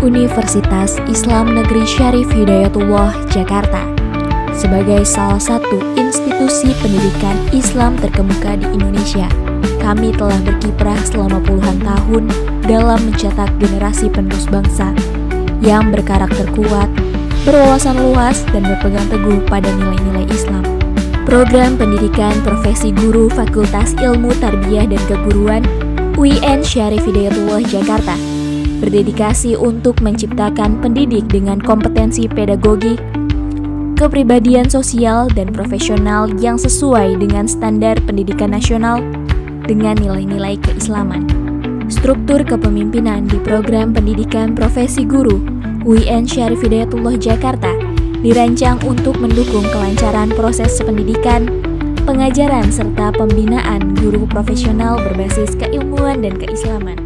Universitas Islam Negeri Syarif Hidayatullah Jakarta sebagai salah satu institusi pendidikan Islam terkemuka di Indonesia. Kami telah berkiprah selama puluhan tahun dalam mencetak generasi penerus bangsa yang berkarakter kuat, berwawasan luas, dan berpegang teguh pada nilai-nilai Islam. Program pendidikan profesi guru Fakultas Ilmu Tarbiyah dan Keguruan UIN Syarif Hidayatullah Jakarta berdedikasi untuk menciptakan pendidik dengan kompetensi pedagogik, kepribadian sosial, dan profesional yang sesuai dengan standar pendidikan nasional dengan nilai-nilai keislaman. Struktur kepemimpinan di program pendidikan profesi guru UIN Syarif Hidayatullah Jakarta dirancang untuk mendukung kelancaran proses pendidikan, pengajaran, serta pembinaan guru profesional berbasis keilmuan dan keislaman.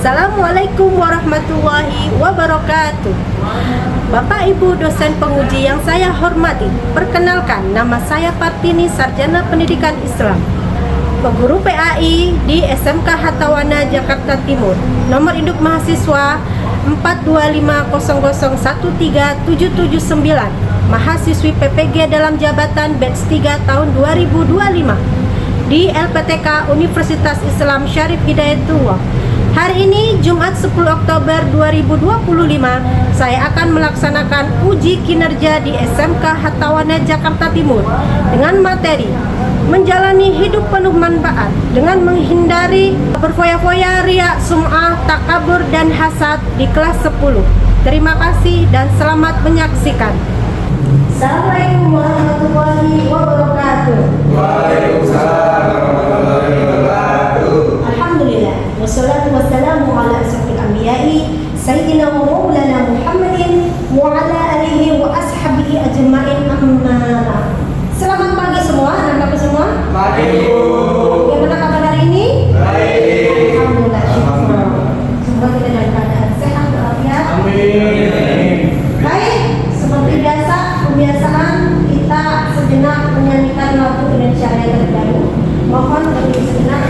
Assalamualaikum warahmatullahi wabarakatuh. Bapak Ibu dosen penguji yang saya hormati, perkenalkan, nama saya Partini, Sarjana Pendidikan Islam, guru PAI di SMK Hattawana Jakarta Timur. Nomor induk mahasiswa 42500137779, mahasiswi PPG dalam jabatan batch 3 tahun 2025 di LPTK Universitas Islam Syarif Hidayatullah. Hari ini Jumat 10 Oktober 2025, saya akan melaksanakan uji kinerja di SMK Hattawana Jakarta Timur dengan materi menjalani hidup penuh manfaat dengan menghindari berfoya-foya, riya, sum'ah, takabur, dan hasad di kelas 10. Terima kasih dan selamat menyaksikan. Assalamualaikum warahmatullahi wabarakatuh. Waalaikumsalam warahmatullahi wabarakatuh. Alhamdulillah, wassalatu wassalamu ala asyrafil anbiya'i sayyidina wa maulana Muhammadin wa ala alihi wa ashabihi ajma'in, amma ba'd. Selamat pagi semua, anak kami semua. Pagi, Bu. Bagaimana kabar hari ini? Baik. Alhamdulillah, syukur. Semoga kita dalam keadaan sehat walafiat. Amin. Baik, Seperti biasa, kebiasaan kita sejenak menyanyikan lagu Indonesia Raya terlebih dahulu. Mohon berdiri sejenak.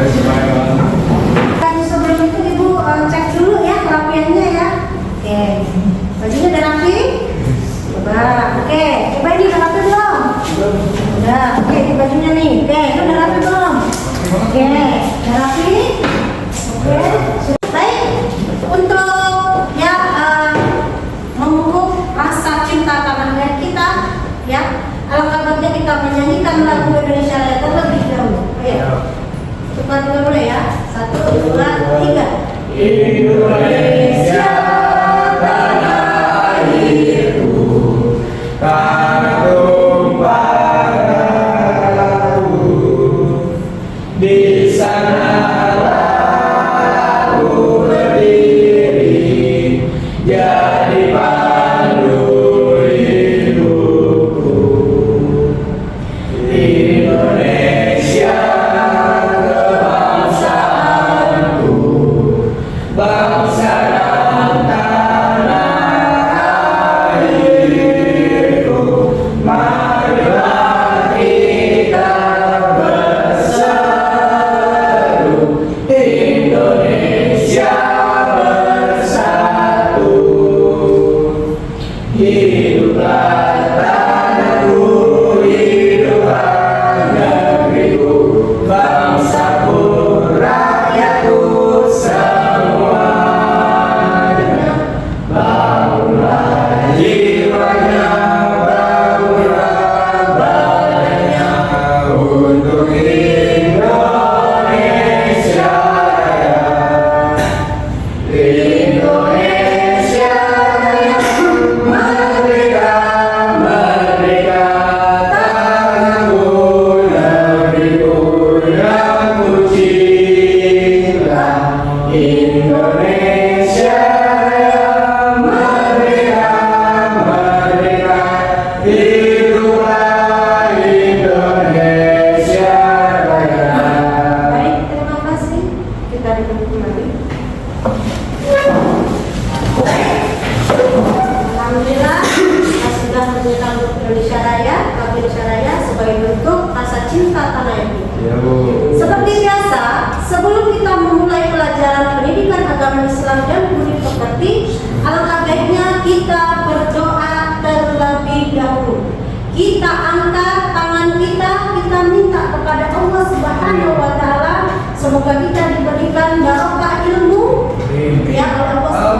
Dan sebelum itu Ibu cek dulu ya kerapiannya ya. Oke, bajunya udah rapi? Coba, oke. Coba ini udah rapi belum? Udah, oke, ini bajunya nih. Oke, ini udah rapi belum? Oke, udah rapi? Oke, baik. Untuk ya memupuk rasa cinta tanah air kita, ya, alangkah baiknya kita menyanyikan lagu Indonesia Raya terlebih dahulu. Ayo, coba dulu ya. 1, 2, 3. Indonesia tanah airku, tanah tumpah darahku, di sanalah aku berdiri, jadi pandu hidupku. Indonesia kebangsaanku, bangsa dan tanah airku, marilah kita bersatu, Indonesia bersatu. Hiduplah tanahku, hiduplah negeriku, bangsaku, rakyatku semuanya. Bangunlah jiwanya, bangunlah badannya untuk Indonesia Raya. Indonesia Raya, merdeka, merdeka, tanahku, negeriku yang ku cinta. Indonesia Raya, merdeka, besar dan budi pekerti, alangkah baiknya kita berdoa terlebih dahulu. Kita angkat tangan kita minta kepada Allah Subhanahu wa Ta'ala, semoga kita diberikan barokah ilmu ya Allah.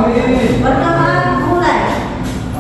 Berdoa mulai.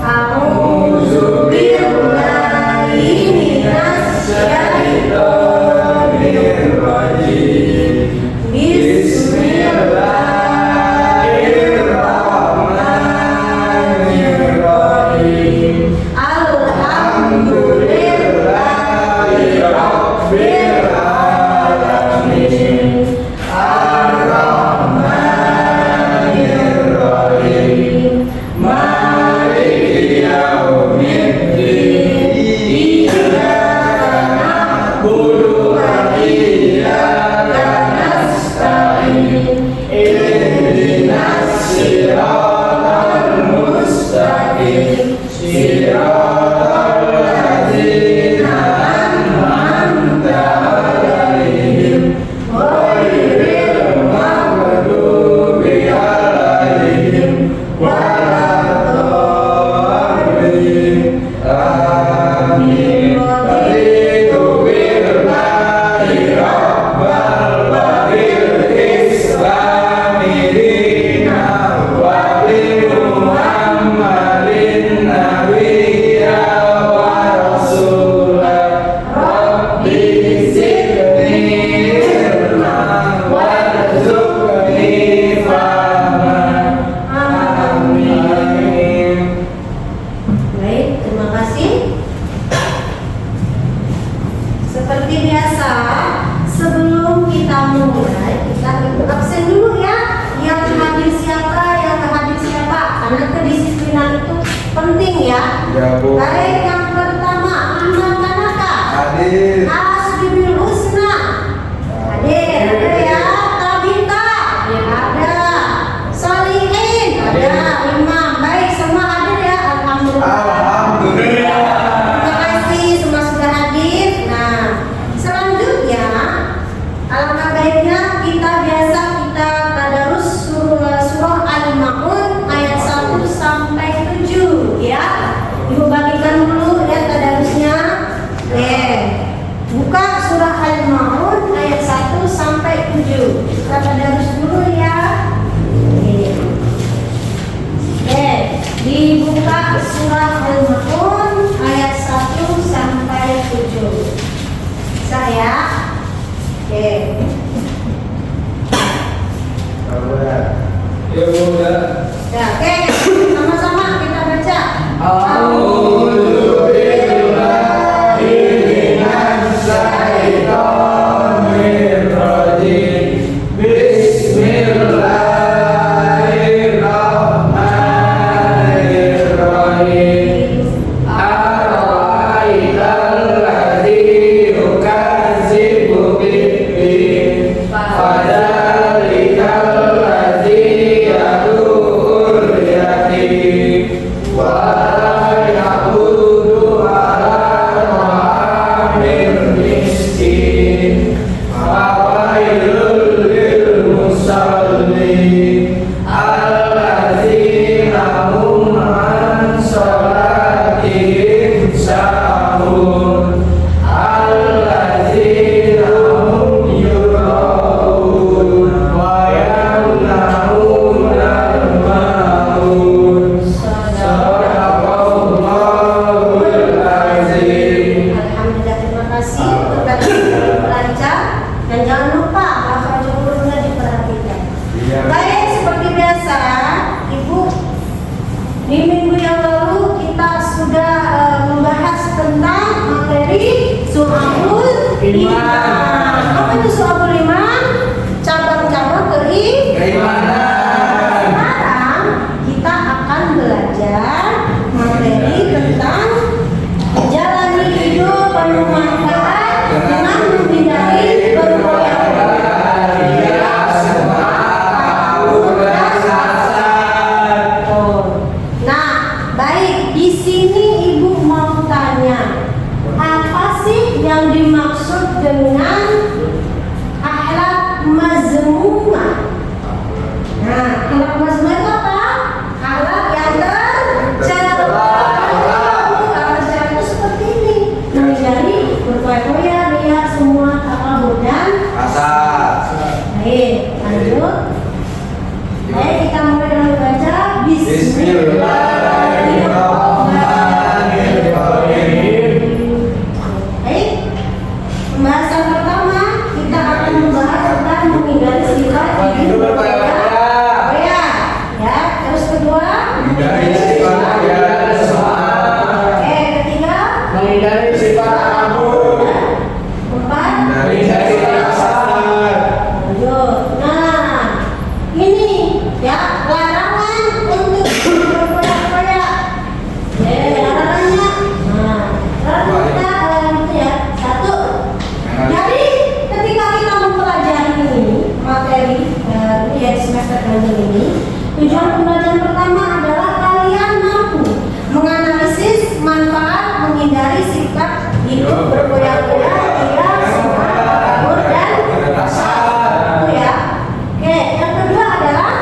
A'udzu billahi minasy syaithanir rajim. Bismillahirrahmanirrahim. Alhamdulillahi rabbil alamin. Ar-Rahmanir Rahim. Maliki yaumiddin. Iyyaka na'budu wa iyyaka nasta'in. Ihdinas siratal mustaqim. Siratal ladzina an'amta 'alaihim ghairil maghdubi 'alaihim waladdallin. Amin. Raditu billahi rabbal wa bil islami dinan wa bi Muhammadin nabiyya wa rasulah. Rabbi zidni ilman warzuqni fahman. Amin. Baik, terima kasih. Seperti biasa, sebelum kita mulai, kita absen dulu ya. Yang hadir siapa, yang hadir siapa, karena kedisiplinan itu penting ya. Ya, Bu. Baik, yang pertama Ahmad Tanaka. Hadir. Asbibil Husna. Hadir, ada ya. Tabita, ya ada. Solihin, ada. Imam, baik, semua hadir ya. Alhamdulillah. Alhamdulillah. Terima kasih semua sudah hadir. Nah, selanjutnya alangkah baiknya kita tadarus surah Al-Ma'un ayat 1 sampai 7 ya. Ibu bagikan dulu ya tadarusnya. Oke. Buka surah Al-Ma'un ayat 1 sampai 7. Kita tadarus dulu ya. Oke, dibuka surah Al-Ma'un ayat 1 sampai 7. Saya. Oke. Ya, Bu. Ya, oke. Sama-sama kita baca. A'udzu billahi minasy syaithanir rajim. Bismillahirrahmanirrahim. Ara'aital ladzi yukadzibu bid-din. Fadzalikal ladzi yad'ul yatim. Wa la ya'budu 'ala ta'amil miskin. Fawailul lil musallin. Alladzina hum 'an sholatihim sahun. Alladzina hum yura'un wa yamna'unal ma'un. Shadaqallahul azim. Alhamdulillah, terima kasih untuk tadi lancar dan jangan lupa makhraj hurufnya diperhatikan. Iya. Baik, seperti biasa, Ibu, di minggu yang lalu kita sudah membahas tentang materi Su'abul Iman. Apa itu Su'abul Iman? Cabang-cabang keimanan. Sekarang kita akan belajar materi tentang menjalani hidup penuh manfaat dengan menghindari berkoyak-koyak. Ya, semua udah sasar. Nah, baik, di sini Ibu mau tanya, apa sih yang dimaksud dengan akhlak mazmumah? Nah, akhlak mazmumah ganjil ini. Tujuan pembelajaran pertama adalah kalian mampu menganalisis manfaat menghindari sikap hidup berfoya-foya, tidak sifat takabur dan itu ya. Oke, yang kedua adalah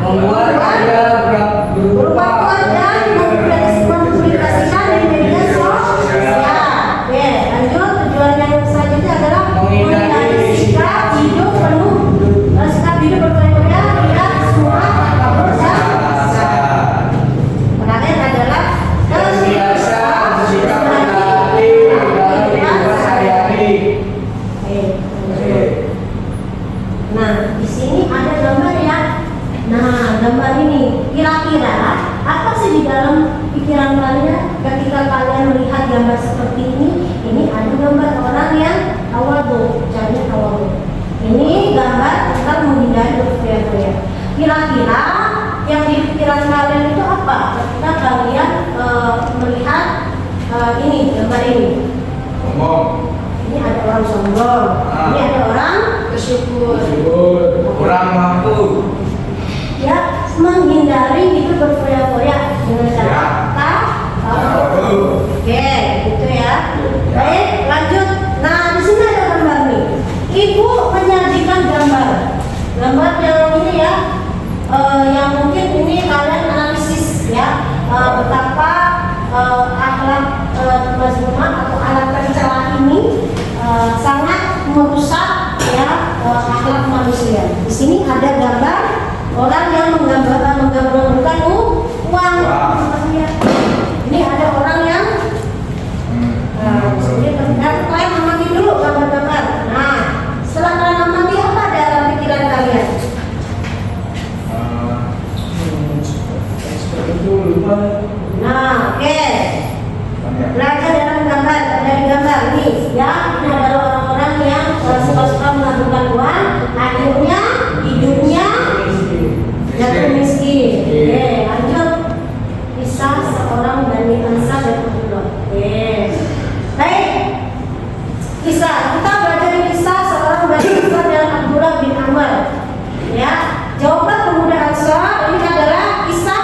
Membuat karya berupaya dan mempublikasikan di media sosial. Oke, lanjut. Tujuan yang selanjutnya adalah menghindari sikap hidup penuh sikap hidup berfoya-foya, tidak semua takabur dan terakhir adalah kebiasaan sikap berhati dalam kehidupan sehari-hari. Oke. Nah, di sini ada gambar ya. Nah, gambar ini kira-kira apa sih di dalam pikiran kalian ketika kalian melihat gambar seperti ini? Ini ada gambar orang yang tawadu, jadi tawadu. Ini gambar tentang menghindari berfoya-foya. Kira-kira yang di pikiran kalian itu apa ketika kalian melihat ini gambar ini? Ngomong. Ini ada orang sombong, ini ada orang bersyukur. Kurang mampu. Ya, menghindari hidup berfoya-foya dengan cara tahu. Oke, gitu ya. Baik, lanjut. Nah, di sini ada gambar nih. Ibu menyajikan gambar yang ini ya, yang mungkin ini kalian analisis ya, betapa akhlak mazmumah atau alat pencela ini sangat merusak ya akhlak manusia. Di sini ada gambar orang yang menggambarkan uang. Ini ada orang yang kalian amati dulu gambar-gambar. Nah, setelah kalian amati apa dalam pikiran kalian? Seperti itu lupa. Nah, oke. Belajar dalam gambar, dari gambar nih ya. Ini adalah orang-orang yang suka-suka menabungkan uang, akhirnya hidupnya jatuh miskin. Oke, lanjut. Kisah seorang Bani Ansar dan Abdullah. Oke. Baik. Kisah, kita belajar kisah seorang Bani Ansar dan Abdullah bin Amr. Ya, jawaban pemuda Ansar ini adalah kisah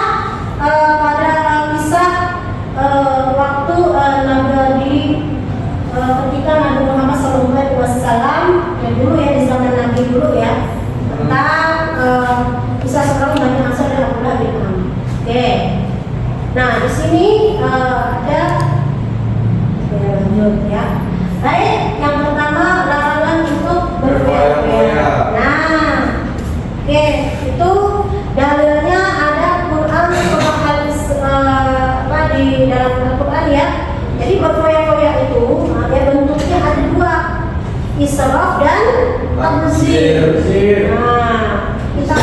waktu Nabi ketika Nabi Muhammad SAW yang dulu ya di zaman Nabi dulu ya, tentang kisah seorang Bani Ansar dan Abdullah bin Amr. Oke. Nah, di sini ada lanjut ya. Baik, yang pertama larangan untuk berfoya-foya. Nah, oke, itu dalilnya ada Quran surah di dalam Al-Quran ya. Jadi berfoya-foya itu ya bentuknya ada dua, israf dan tabdzir. Nah, kita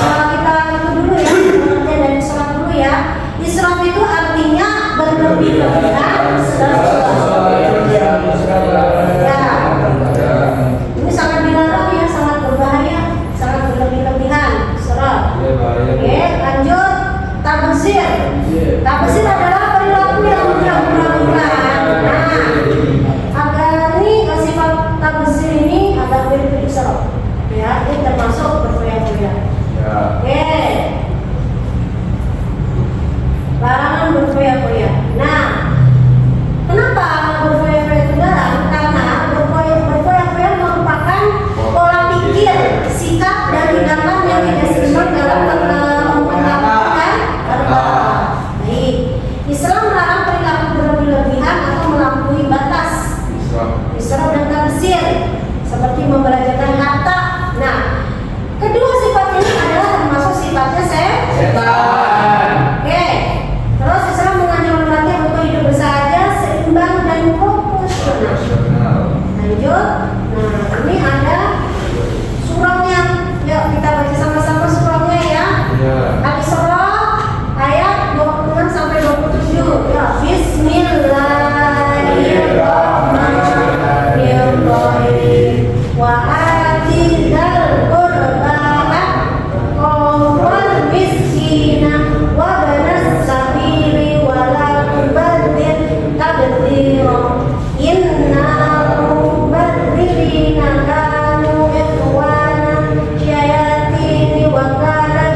itu dulu ya, pengertian dari israf dulu ya. Israf itu artinya berlebih-lebihan ini sangat dilarang ya, sangat berbahaya, sangat berlebih-lebihan. Israf. Oke, lanjut. Tabdzir. Tabdzir adalah perilaku yang berlebihan. Nah, agar ini sifat tabdzir ini agak mirip israf. Ya, ini termasuk berfoya-foya. Oke. Larangan berfoya-foya. Nah, kenapa berfoya-foya itu dilarang? Karena berfoya-foya merupakan pola pikir, sikap dan tindakan yang tidak seimbang dalam memperlakukan harta. Baik, Islam melarang perilaku berlebih-lebihan atau melampaui batas. Israf dan tabdzir seperti membelanjakan harta. Nah, kedua sifat ini adalah termasuk sifatnya setan. Oke. Terus Islam mengajak umatnya untuk hidup bersahaja, seimbang dan proporsional. Lanjut. Nah, ini ada surahnya. Yuk kita baca sama-sama surahnya ya. Al-Isra ayat 26 sampai 27. Ya, Bismillahirrahmanirrahim. Wa atizal qurba wal miskina wa banas sabili wa la tubadir tabdira. Inna mubadirina kanu ikhwana syayatini wa kana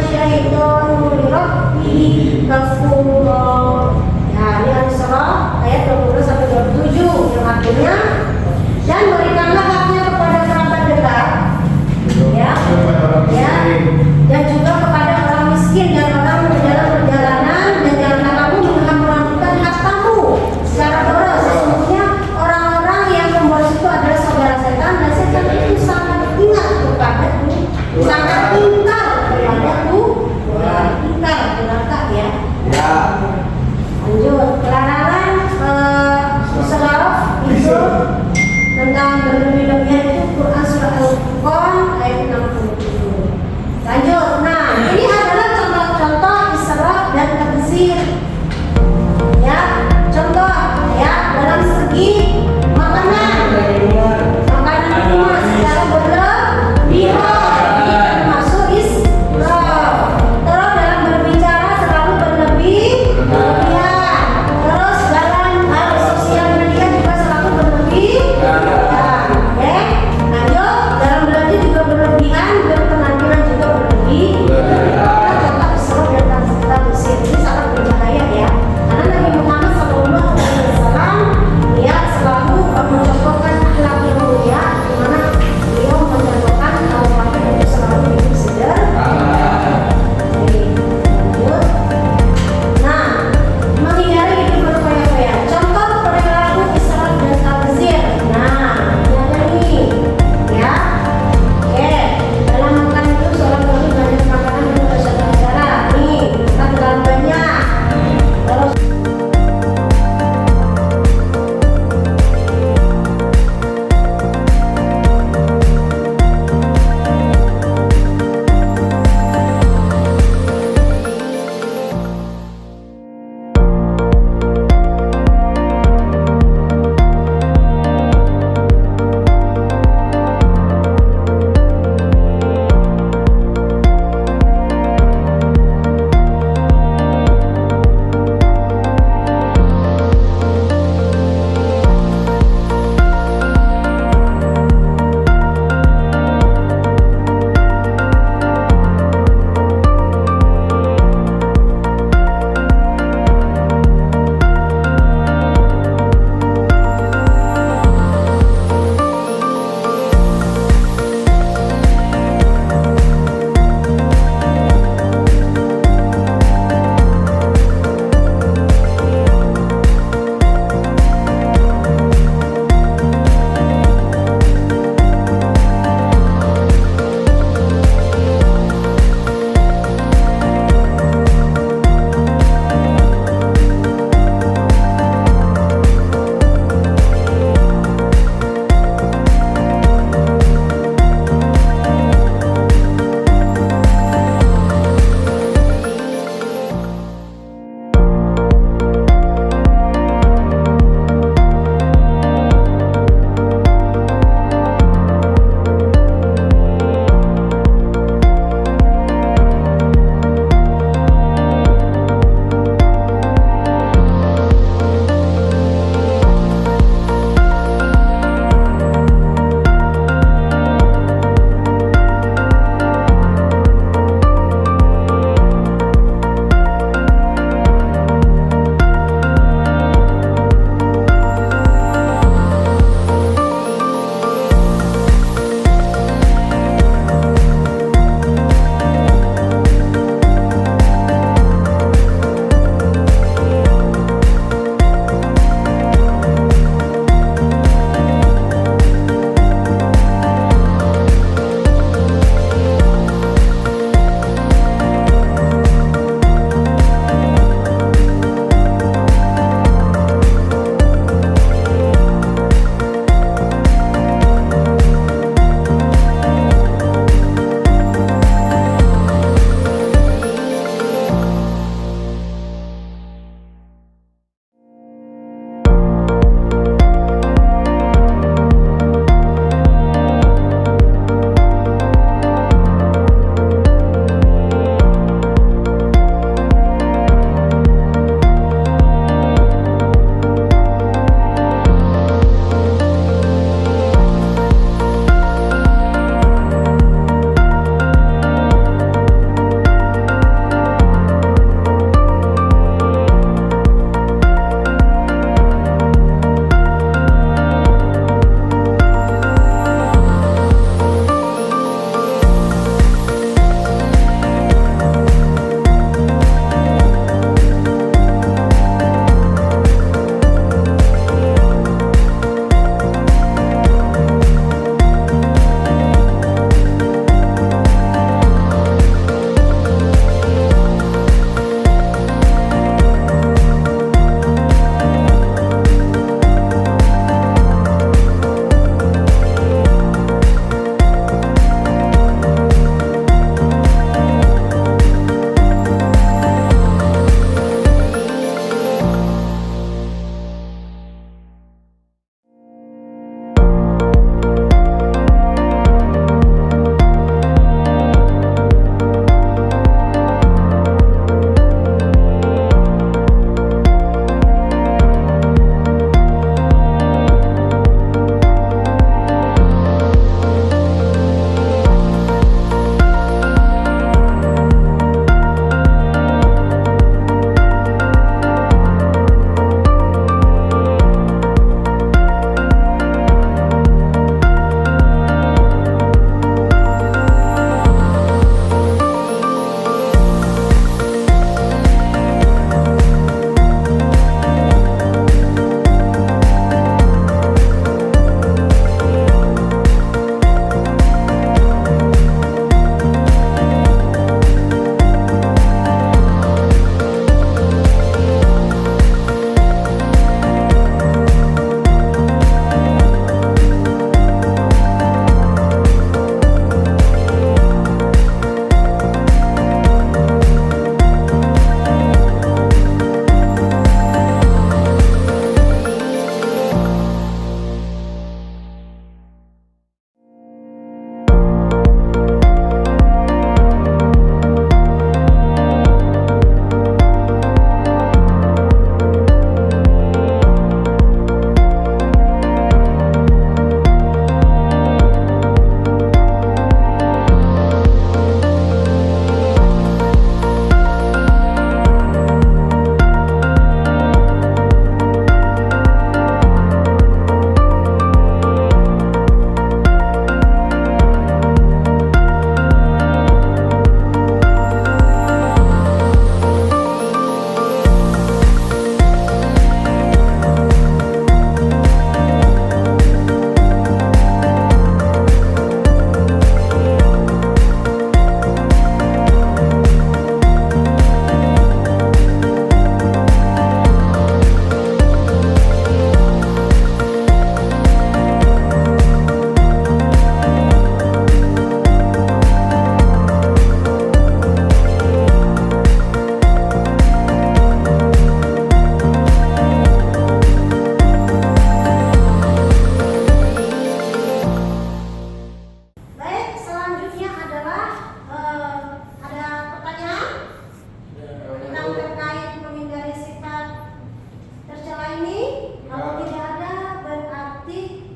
Kalau tidak ada berarti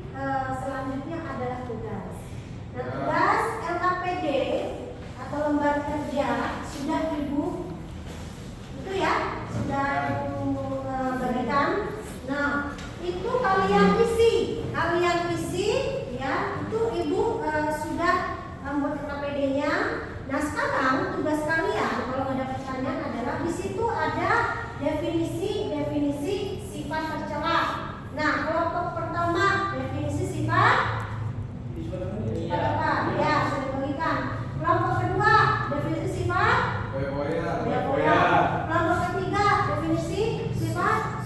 selanjutnya adalah tugas. Nah, tugas LKPD atau lembar kerja sudah Ibu itu ya, sudah Ibu berikan. Nah, itu kalian isi ya, itu Ibu sudah membuat LKPD-nya. Nah, sekarang tugas kalian kalau ada pertanyaan adalah di situ ada definisi sifat tercela. Nah, kelompok pertama definisi sifat apa? Ya, sudah dibagikan. Kelompok kedua definisi sifat Foya. Kelompok ketiga definisi sifat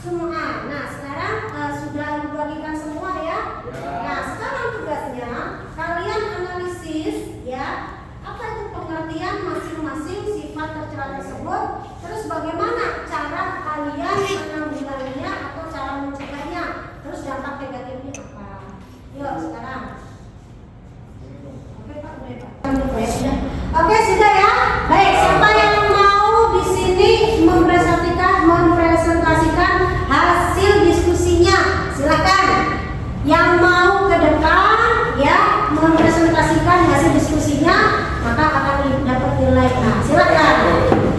semua. Nah, sekarang sudah dibagikan semua ya. Nah, sekarang tugasnya kalian analisis ya, apa itu pengertian masing-masing sifat tercela tersebut, terus bagaimana cara kalian menanggulanginya atau cara mencegahnya, terus dampak negatifnya apa. Yuk sekarang. Oke Pak, boleh Pak. Oke, sudah ya. Baik, siapa yang mau di sini mempresentasikan hasil diskusinya? Silakan. Yang mau ke depan ya mempresentasikan hasil diskusinya, maka akan dapat nilai. Nah, silakan.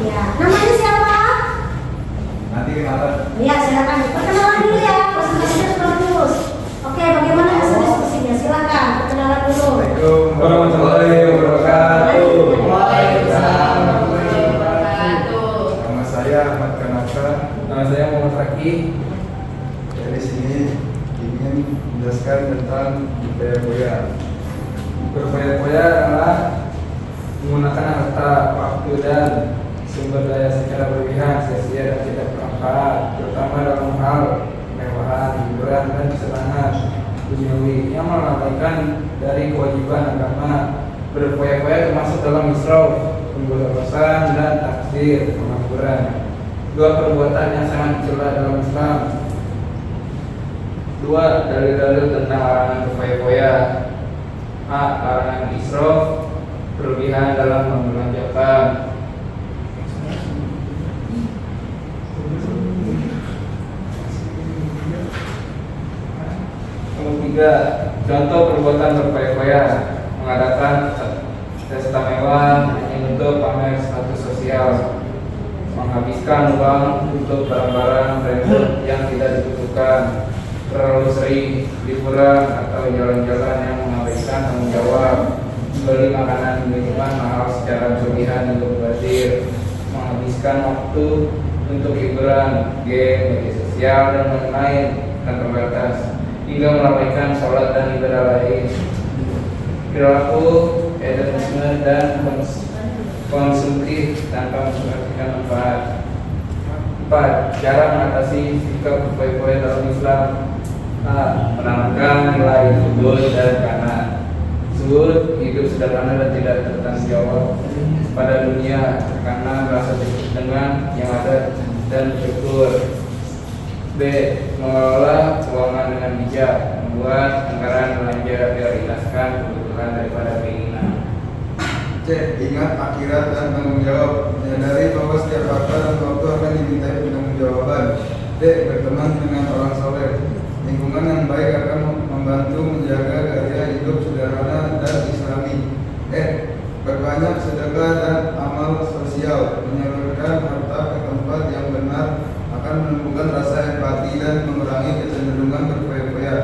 Ya, namanya siapa? Nanti kenalan. Ya, silakan. Perkenalan dulu ya. Presentasinya sudah lulus. Oke, bagaimana hasil diskusinya? Silakan. Perkenalan dulu. Assalamualaikum warahmatullahi wabarakatuh. Waalaikumsalam warahmatullahi wabarakatuh. Nama saya Ahmad Kanaka. Nama saya Muhammad Raki. Dari sini ingin menjelaskan tentang foya-foya. Berfoya-foya adalah menggunakan harta, waktu, dan sumber daya secara berlebihan, sia-sia dan tidak bermanfaat, terutama dalam hal kemewahan, hiburan, dan kesenangan duniawi yang melalaikan dari kewajiban agama. Berfoya-foya termasuk dalam israf, pemborosan, dan taksir, pengangguran. Dua perbuatan yang sangat dicela dalam Islam. Dua dalil-dalil tentang larangan berfoya-foya. A. Larangan israf, berlebihan dalam membelanjakan. Nomor 3. Contoh perbuatan berfoya-foya: mengadakan pesta mewah hanya untuk pamer status sosial, menghabiskan uang untuk barang-barang branded yang tidak dibutuhkan, terlalu sering liburan atau jalan-jalan yang mengabaikan tanggung jawab, beli makanan minuman mahal secara berlebihan untuk mubazir, menghabiskan waktu untuk hiburan, game, media sosial, dan lain-lain tanpa batas, hingga melalaikan sholat dan ibadah lain. Perilaku hedonisme dan konsumtif tanpa memperhatikan manfaat. 4. Cara mengatasi sikap berfoya-foya dalam Islam. A. Menanamkan nilai zuhud dan kanan. Zuhud, hidup sederhana dan tidak bertanggung jawab pada dunia karena merasa cukup dengan yang ada dan bersyukur. B. Mengelola keuangan dengan bijak, membuat anggaran belanja prioritaskan kebutuhan daripada keinginan. C. Ingat akhirat dan tanggung jawab, menyadari bahwa setiap harta dan waktu akan dimintai pertanggungjawaban. D. Berteman dengan orang soleh, lingkungan yang baik akan membantu menjaga gaya hidup sederhana dan islami. E. Berbanyak sedekah dan amal sosial, menyalurkan harta ke tempat yang benar akan menumbuhkan rasa empati dan mengurangi kecenderungan berfoya-foya.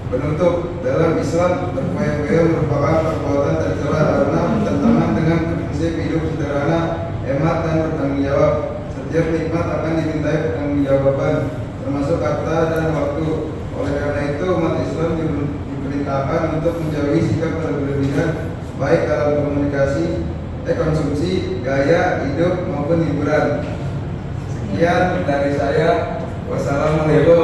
Penutup, dalam Islam berfoya-foya merupakan perbuatan tercela karena bertentangan dengan prinsip hidup sederhana, hemat, dan bertanggung jawab. Setiap nikmat akan dimintai pertanggungjawaban, termasuk harta dan waktu. Oleh karena itu, umat Islam diperintahkan untuk menjauhi sikap berlebihan, baik dalam komunikasi, konsumsi, gaya hidup maupun hiburan. Sekian dari saya. Wassalamualaikum